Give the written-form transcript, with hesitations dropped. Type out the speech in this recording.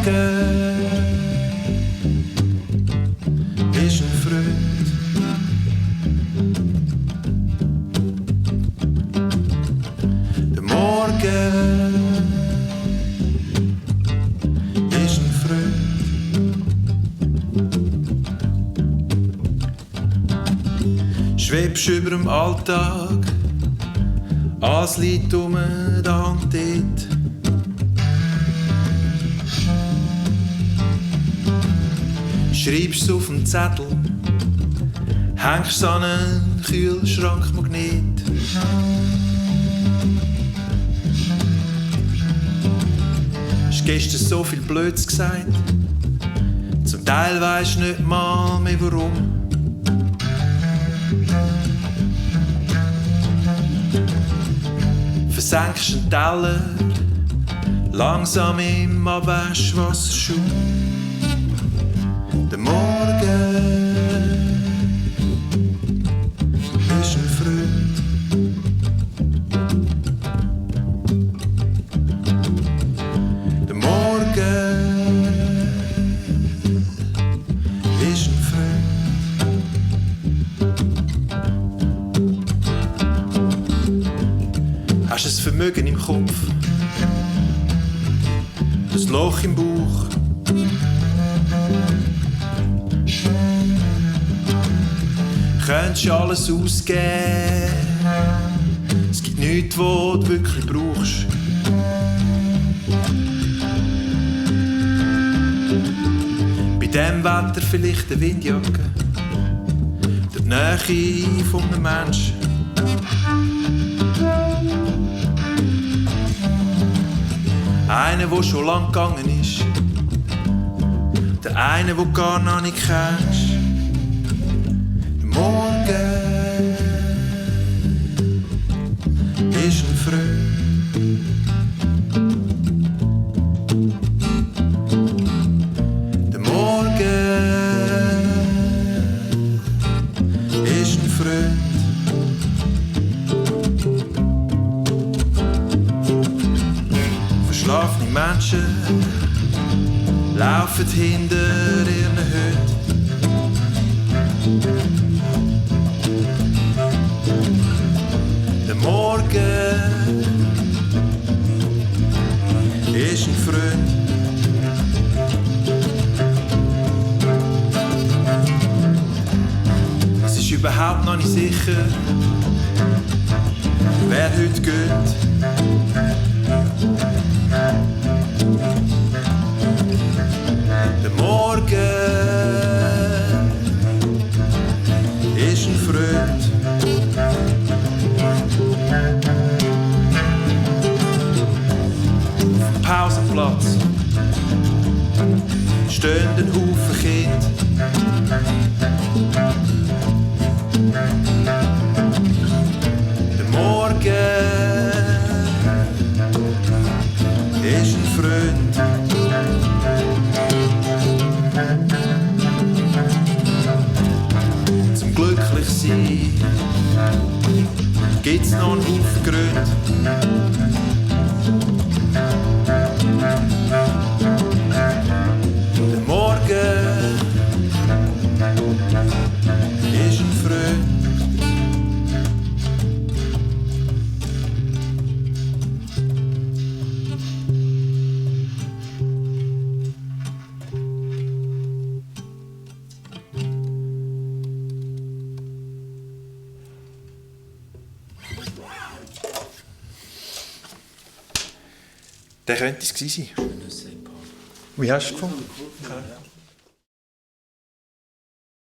Morgen ist ein Freund. Der Morgen ist ein Freund. Schwebst über dem Alltag, alles liegt um da und dort. Schreibst auf den Zettel, hängst an einen Kühlschrankmagnet. Hast gestern so viel Blöds gesagt, zum Teil weisst nicht mal mehr warum. Versenkst einen Teller, langsam im Abwaschwasserschuh. Der Morgen ist ein Freund. Der Morgen ist ein Freund. Hast du das Vermögen im Kopf, das Loch im Bauch? Könntest du alles ausgeben, es gibt nichts, was du wirklich brauchst. Bei diesem Wetter vielleicht eine Windjacke, die Nähe von einem Menschen. Einer, der schon lang gegangen ist, der eine, den du gar noch nicht kennst. Morgen ist ein Freund. Der Morgen ist ein Freund. Verschlafene Menschen laufen hinter ihren Hütten. Der Morgen ist ein Freund. Es ist überhaupt noch nicht sicher, wer heute geht. Der Morgen ist ein Freund. Auf dem Pausenplatz stehen ein Haufen Kinder. Der Morgen ist ein Freund. Zum Glücklichsein gibt's noch einen Haufen Gründe. Der Morgen ist ein Freund. Der könnte es gewesen sein. Wie hast du es gefunden?